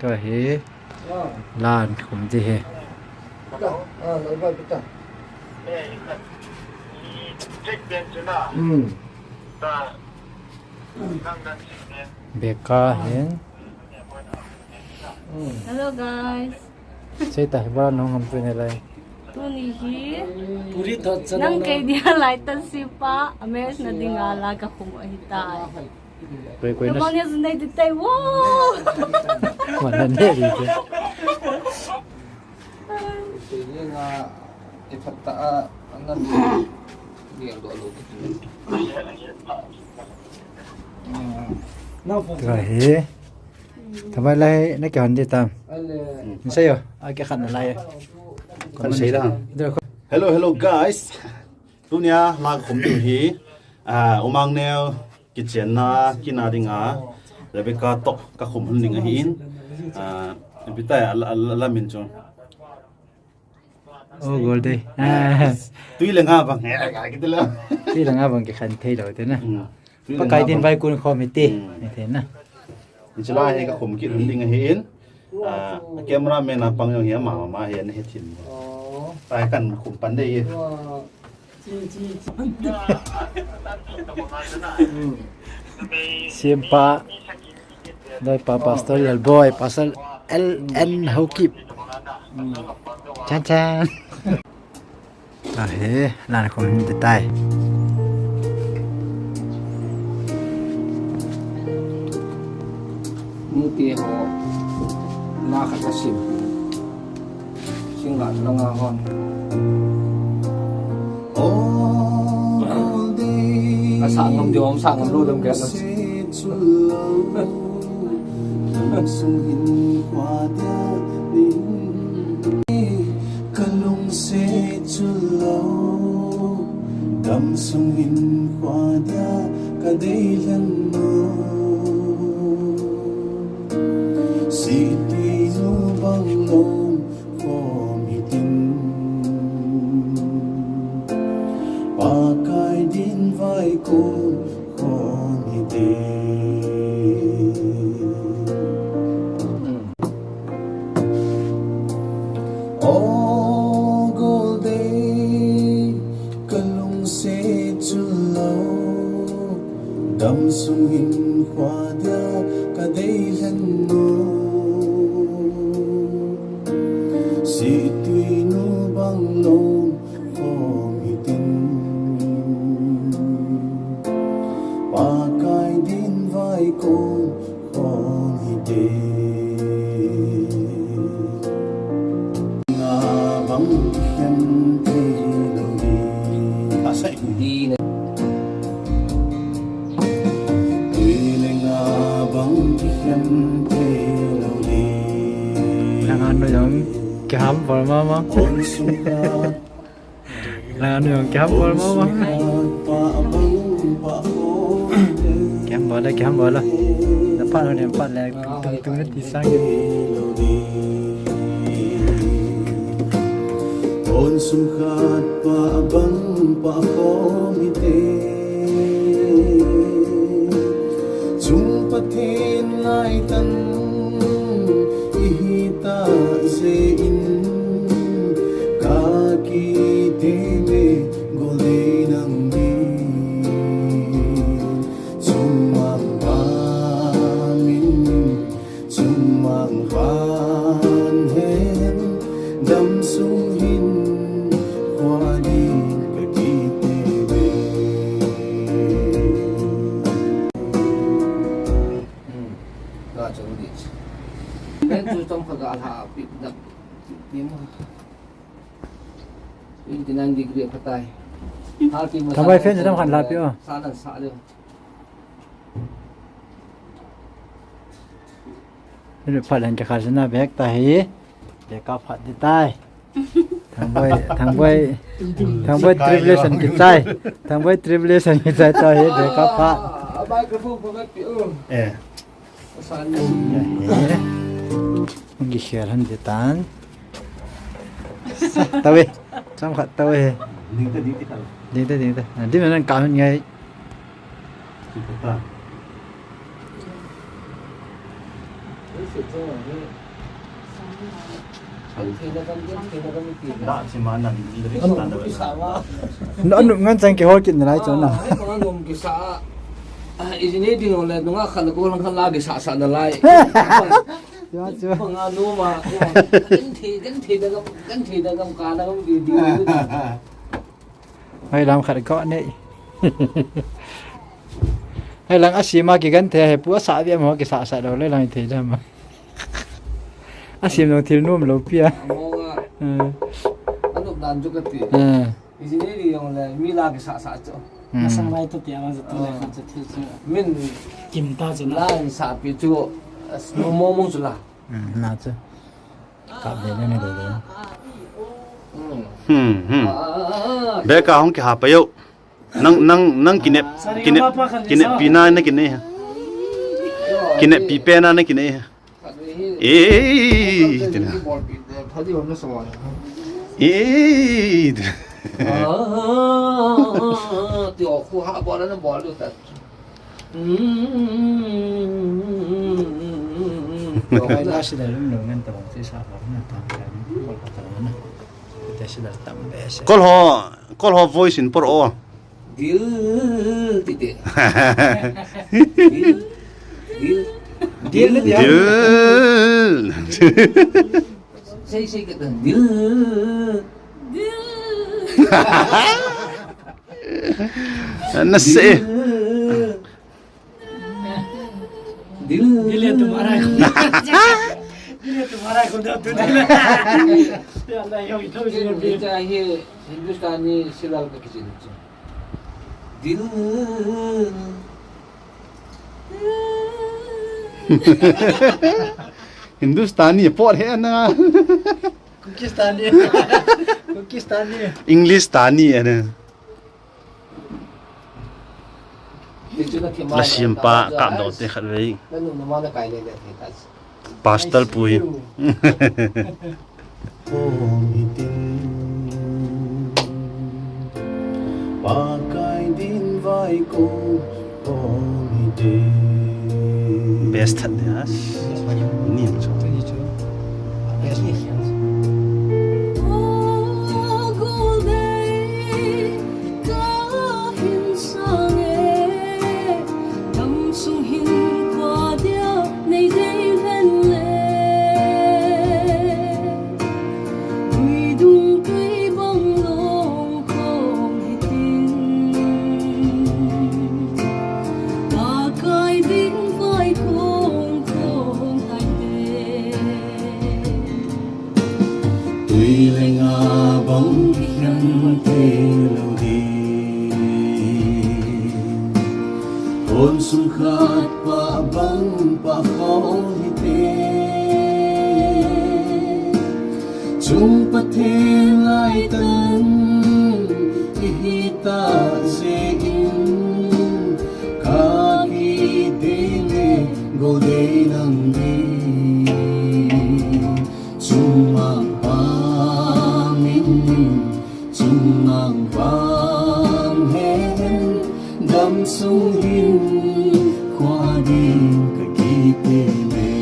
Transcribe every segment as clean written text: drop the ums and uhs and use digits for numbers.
ก็เฮลานขมจีเฮเบกาเห็น Hello guys. ใช่แต่ว่าน้องทำเป็นอะไร Tuni hi. Nang kay dia laitan si pa. Ames na dingala ka kumahitay. คุยๆนะ Kapag niya sunday ditay. Wow! วันนั้นเนี่ยดีจ้ะ Ini nga ipata anan di ang doalo. ก็เฮทำไมไรนักการที่ตาม Ale ไม่ใช่เหรออาแกขันอะไร Kan say lang. เดี๋ยว Hello guys. Dunia lag khum tu hi. Umang neo kitchen na kinadinga. Rebecca tok ka khum hunding hin. Bitai ala min cho. โอ้โกลดี Tui le nga bang. Gitu lah. ที่หลังอ่ะบังแกขันเทเดี๋ยวเดี๋ยวนะปากไก่ดินใบกุนคอมิตี้นี่เห็นนะ Inshallah he ka khum kit hunding hin. Camera man apang yang ya ma he ne thin. Tai kan khum pan dei. Siapa dari Pastoral Boy pasal LN Hokip Chan nanti aku minta tay muti ho na khatasim. Singa nga hon. Sangam diom sangam lu dum kaya. Kalung se chulo dam sung hin kwa dia ka deilan mo si ti nu bang lo ko mi tin pa kai din vai ko mi de Oh golden kalung se chulo dam sung hin kwa dia ka deilan mo si tui nu bang lo ko mi tin pa kai din vai ko mi de bang hian te lo ni asai Di na Tuilinga bang hian te lo ni Langan yung kaham for mama on sukat Langan yung kaham for mama pa bang pa ko kaham bola dapat orang dapat lah tung nanti sang lo ni on sukat pa bang pa ko mi te chung pathin lai tan ihita se in ka ki te me gole nang ni sumang pa min sumang pan hen dam sung hin kwa ni ka ki te me ga chong di. Ben tu tom khaga tha pit dak ni mo. 29 degree patay.ทำไมเฟ้นจะต้องหันหลับอยู่ Sa nan sa le. นี่ผัดอันจะขาดชนะแบกตาเฮเดี๋ยวก็ผัดที่ใต้ทางใบทริปเลสันกินใจทางใบทริปเลสันกินใจตาเฮเดี๋ยวก็ผัด Microphone pa pi Sa ni. มึงกี่เชียร์ทันเดตันตะเวจำขัดตะเว Dito dito ka. ดีแต่ที่มันนั่นการมันไง Sipota. đã chỉ mà nằm lyrics standard nó nụ ngan sang cái hol kin lại chỗ nào ini di ngoleh nunga kalau kau lang lagi sa nalai. chưa chưa Penganu mah ganti dalam kadang di hay làm khát có này hay làm asim cái gan thế hay bữa xả đi mà cái xả đâu lấy làm thế ra mà asim nó thiếu nuông lâu pia anu dan juga ti. Di sini di ngoleh mila ke sa cho. Masang lai tu tiang tu lai kan tu tu. Min Kim ta tu lah. lain sapi tu ngomong tu lah. nào chứ cảm thấy cái này được rồi bé cả không kia hả bây giờ nang kinep pina na kinep kinep pipe na kinep Tadi orang semua. Thì khu hạ bỏ nó bỏ được thật. Rồi là sẽ là lúc nữa ngân tàu sẽ sao đó là tạm cái một cái tàu nữa kita sudah tambah call her voice in Poro Dil titik. Dil. Saya kata dil. nasi Dia तुम्हारा खुदा tu dia. Ya Allah yang itu Dia चाहिए हिंदुस्तानी सिलाल का किसी ने दिल Hindustani pot hai na Pakistani English tani ana itu nak la simpa kam do te khat vei lalu nama nak kaya dia kita pastel pui pakai din vai ko best hat das ni so tuy lên bóng nhân thế lâu đi hồn sung khát và bóng và khó như thế chúng bắt thế lại tân ý ta dễ in cả khi đến ngồi đây nằm đi chúng mang mang vang hen đắm sung hin qua đi cái kỳ tê mê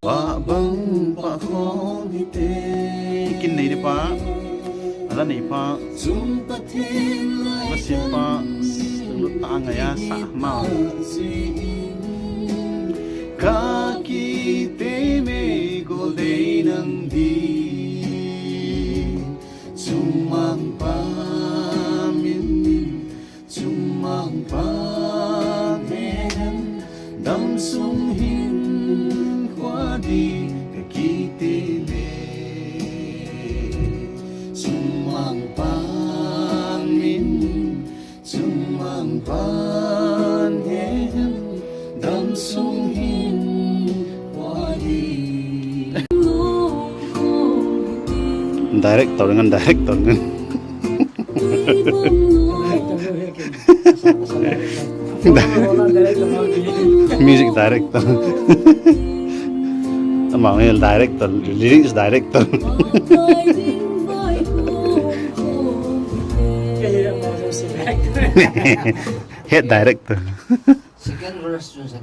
ba băng ba khó đi tê kinh này đi pa ala này pa masih pa lu ta ngaya sa mau kaki tê mê golden ang di Sumang pamin, sumang panghen, dam sung hin hoa đi cái kiti le. Sumang pamin, sumang panghen, dam sung hin hoa đi. Director dengan director kan music director emangnya director lyrics director head director generous yun sa.